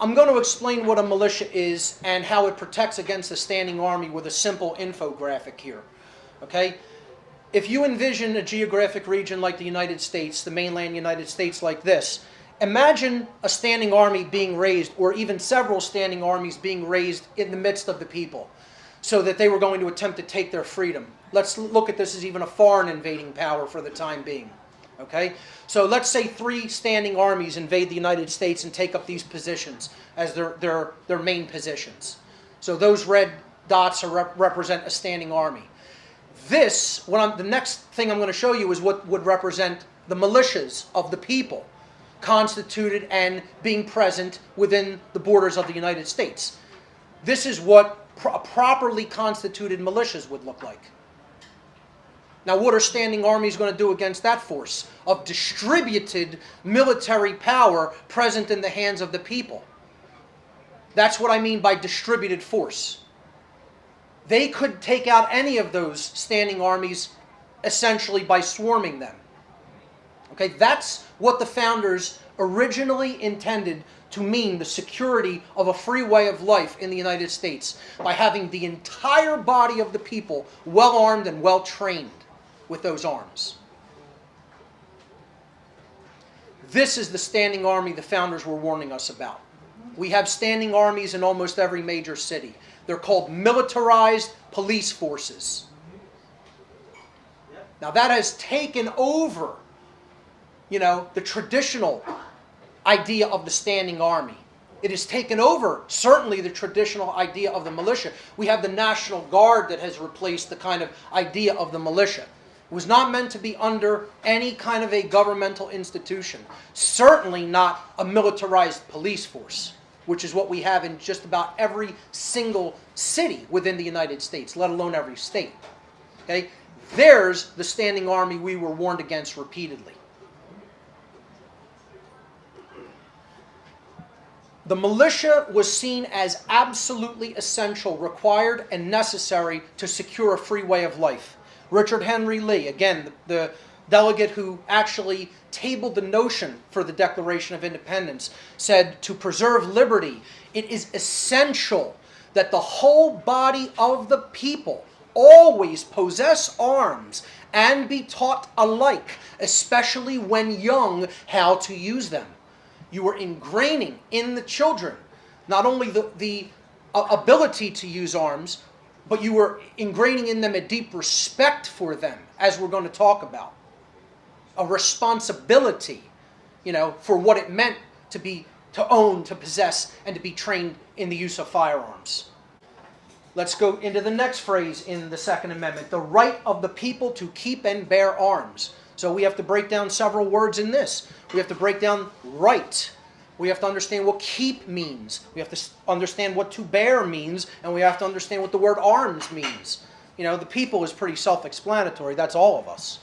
I'm going to explain what a militia is and how it protects against a standing army with a simple infographic here. Okay? If you envision a geographic region like the United States, the mainland United States like this, imagine a standing army being raised, or even several standing armies being raised in the midst of the people, so that they were going to attempt to take their freedom. Let's look at this as even a foreign invading power for the time being. Okay? So let's say 3 standing armies invade the United States and take up these positions as their main positions. So those red dots represent a standing army. The next thing I'm going to show you is what would represent the militias of the people, constituted and being present within the borders of the United States. This is what properly constituted militias would look like. Now, what are standing armies going to do against that force of distributed military power present in the hands of the people? That's what I mean by distributed force. They could take out any of those standing armies essentially by swarming them. Okay, that's what the founders originally intended to mean the security of a free way of life in the United States, by having the entire body of the people well armed and well trained with those arms. This is the standing army the founders were warning us about. We have standing armies in almost every major city. They're called militarized police forces. Now that has taken over, the traditional idea of the standing army. It has taken over, certainly, the traditional idea of the militia. We have the National Guard that has replaced the kind of idea of the militia. It was not meant to be under any kind of a governmental institution. Certainly not a militarized police force, which is what we have in just about every single city within the United States, let alone every state. Okay? There's the standing army we were warned against repeatedly. The militia was seen as absolutely essential, required, and necessary to secure a free way of life. Richard Henry Lee, again, the delegate who actually tabled the notion for the Declaration of Independence, said, to preserve liberty, it is essential that the whole body of the people always possess arms and be taught alike, especially when young, how to use them. You were ingraining in the children not only the ability to use arms, but you were ingraining in them a deep respect for them, as we're going to talk about. A responsibility, for what it meant to own, to possess, and to be trained in the use of firearms. Let's go into the next phrase in the Second Amendment, the right of the people to keep and bear arms. So we have to break down several words in this. We have to break down right. We have to understand what keep means. We have to understand what to bear means. And we have to understand what the word arms means. The people is pretty self-explanatory. That's all of us.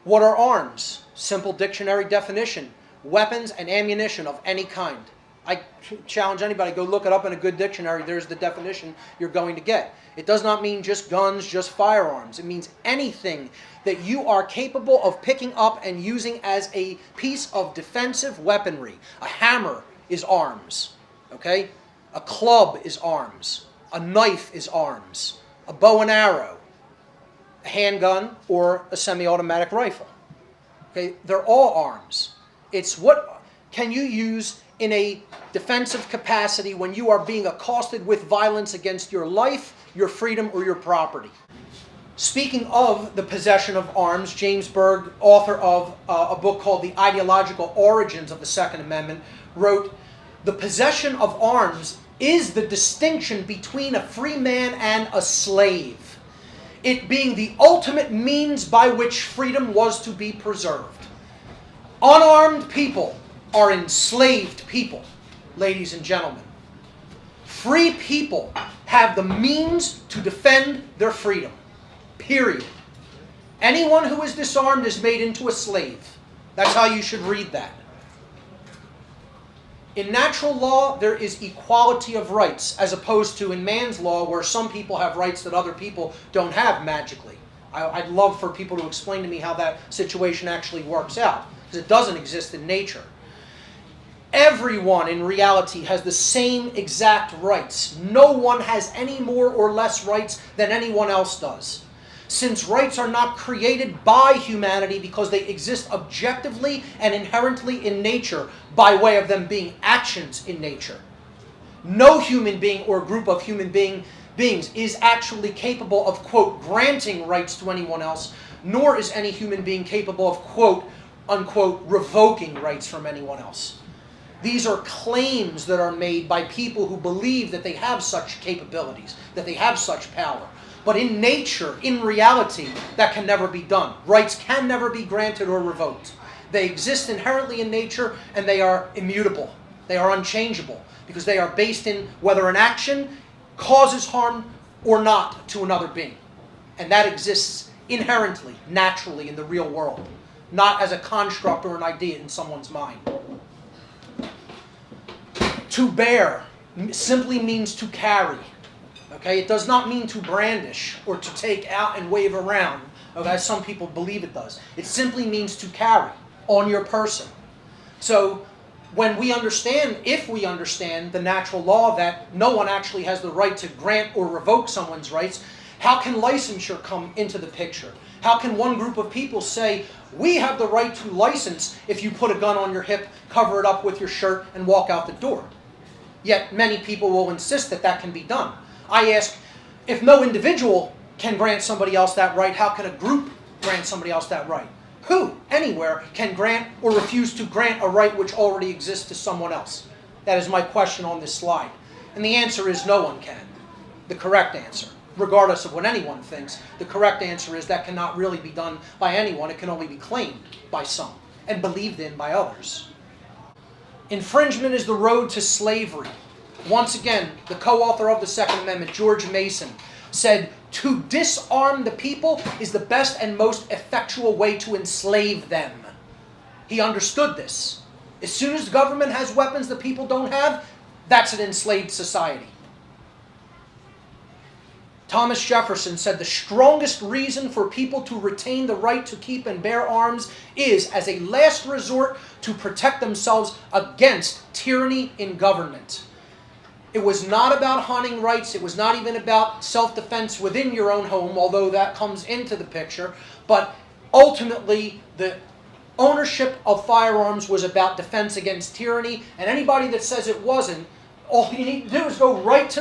What are arms? Simple dictionary definition. Weapons and ammunition of any kind. I challenge anybody, go look it up in a good dictionary. There's the definition you're going to get. It does not mean just guns, just firearms. It means anything that you are capable of picking up and using as a piece of defensive weaponry. A hammer is arms. Okay? A club is arms. A knife is arms. A bow and arrow. A handgun or a semi-automatic rifle. Okay? They're all arms. It's what can you use in a defensive capacity when you are being accosted with violence against your life, your freedom, or your property. Speaking of the possession of arms, James Berg, author of a book called The Ideological Origins of the Second Amendment, wrote, "The possession of arms is the distinction between a free man and a slave, it being the ultimate means by which freedom was to be preserved. Unarmed people are enslaved people, ladies and gentlemen. Free people have the means to defend their freedom. Period. Anyone who is disarmed is made into a slave." That's how you should read that. In natural law, there is equality of rights, as opposed to in man's law, where some people have rights that other people don't have magically. I'd love for people to explain to me how that situation actually works out, because it doesn't exist in nature. Everyone in reality has the same exact rights. No one has any more or less rights than anyone else does. Since rights are not created by humanity because they exist objectively and inherently in nature by way of them being actions in nature. No human being or group of human beings is actually capable of, quote, granting rights to anyone else, nor is any human being capable of, quote, unquote, revoking rights from anyone else. These are claims that are made by people who believe that they have such capabilities, that they have such power. But in nature, in reality, that can never be done. Rights can never be granted or revoked. They exist inherently in nature, and they are immutable. They are unchangeable, because they are based in whether an action causes harm or not to another being. And that exists inherently, naturally in the real world, not as a construct or an idea in someone's mind. To bear simply means to carry. Okay? It does not mean to brandish or to take out and wave around, okay, as some people believe it does. It simply means to carry on your person. So when we understand, if we understand the natural law that no one actually has the right to grant or revoke someone's rights, how can licensure come into the picture? How can one group of people say, we have the right to license if you put a gun on your hip, cover it up with your shirt, and walk out the door? Yet many people will insist that that can be done. I ask, if no individual can grant somebody else that right, how can a group grant somebody else that right? Who, anywhere, can grant or refuse to grant a right which already exists to someone else? That is my question on this slide. And the answer is no one can. The correct answer, regardless of what anyone thinks, the correct answer is that cannot really be done by anyone. It can only be claimed by some and believed in by others. Infringement is the road to slavery. Once again, the co-author of the Second Amendment, George Mason, said, to disarm the people is the best and most effectual way to enslave them. He understood this. As soon as the government has weapons the people don't have, that's an enslaved society. Thomas Jefferson said the strongest reason for people to retain the right to keep and bear arms is, as a last resort, to protect themselves against tyranny in government. It was not about hunting rights. It was not even about self-defense within your own home, although that comes into the picture. But ultimately, the ownership of firearms was about defense against tyranny. And anybody that says it wasn't, all you need to do is go right to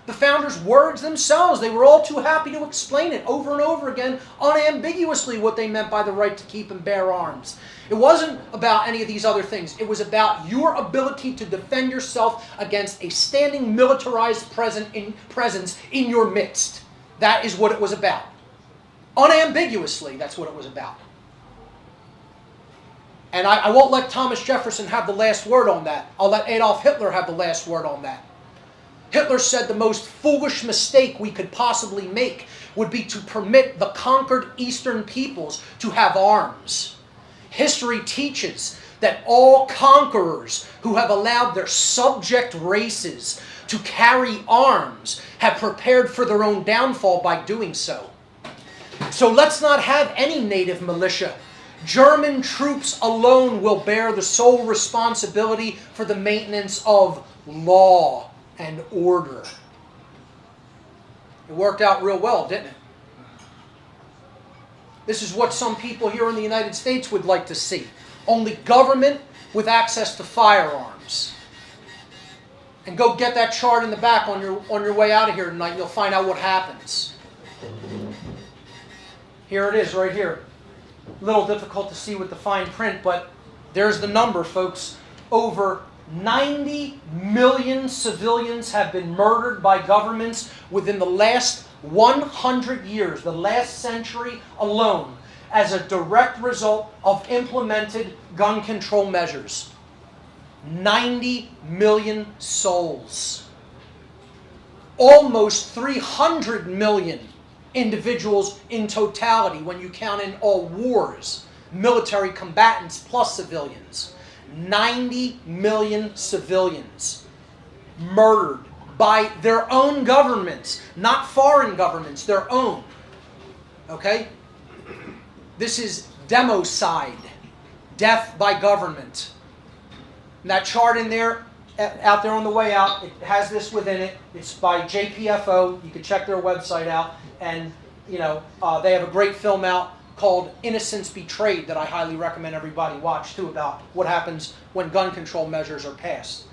the founders' words themselves. They were all too happy to explain it over and over again, unambiguously, what they meant by the right to keep and bear arms. It wasn't about any of these other things. It was about your ability to defend yourself against a standing militarized presence in your midst. That is what it was about. Unambiguously, that's what it was about. And I won't let Thomas Jefferson have the last word on that. I'll let Adolf Hitler have the last word on that. Hitler said the most foolish mistake we could possibly make would be to permit the conquered Eastern peoples to have arms. History teaches that all conquerors who have allowed their subject races to carry arms have prepared for their own downfall by doing so. So let's not have any native militia. German troops alone will bear the sole responsibility for the maintenance of law and order. It worked out real well, didn't it? This is what some people here in the United States would like to see. Only government with access to firearms. And go get that chart in the back on your way out of here tonight. You'll find out what happens. Here it is right here. A little difficult to see with the fine print, but there's the number, folks. Over 90 million civilians have been murdered by governments within the last 100 years, the last century alone, as a direct result of implemented gun control measures. 90 million souls. Almost 300 million individuals in totality when you count in all wars, military combatants plus civilians. 90 million civilians murdered by their own governments, not foreign governments, their own. Okay? This is democide, death by government. And that chart in there, out there on the way out, it has this within it. It's by JPFO. You can check their website out. And, you know, they have a great film out called Innocence Betrayed that I highly recommend everybody watch, too, about what happens when gun control measures are passed.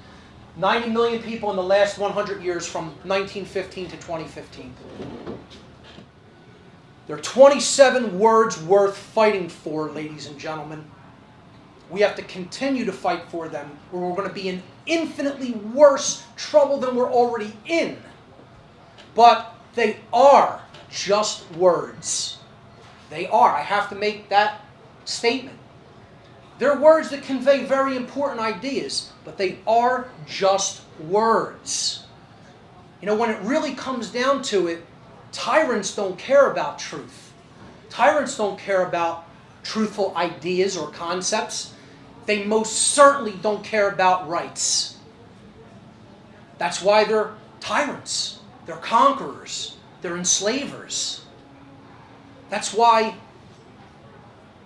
90 million people in the last 100 years from 1915 to 2015. There are 27 words worth fighting for, ladies and gentlemen. We have to continue to fight for them, or we're going to be in infinitely worse trouble than we're already in. But they are just words. They are. I have to make that statement. They're words that convey very important ideas, but they are just words. You know, when it really comes down to it, tyrants don't care about truth. Tyrants don't care about truthful ideas or concepts. They most certainly don't care about rights. That's why they're tyrants. They're conquerors. They're enslavers. That's why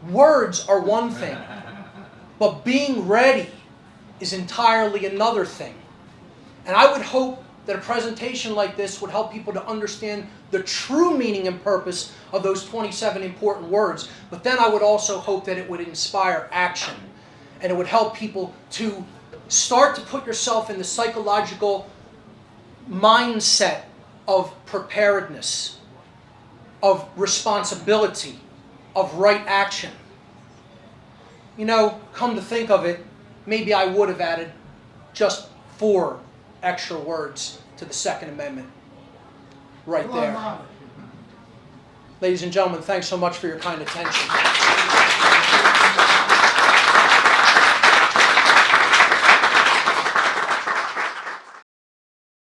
words are one thing, but being ready is entirely another thing. And I would hope that a presentation like this would help people to understand the true meaning and purpose of those 27 important words. But then I would also hope that it would inspire action. And it would help people to start to put yourself in the psychological mindset of preparedness, of responsibility, of right action. You know, come to think of it, maybe I would have added just 4 extra words to the Second Amendment. Right there. Ladies and gentlemen, thanks so much for your kind attention.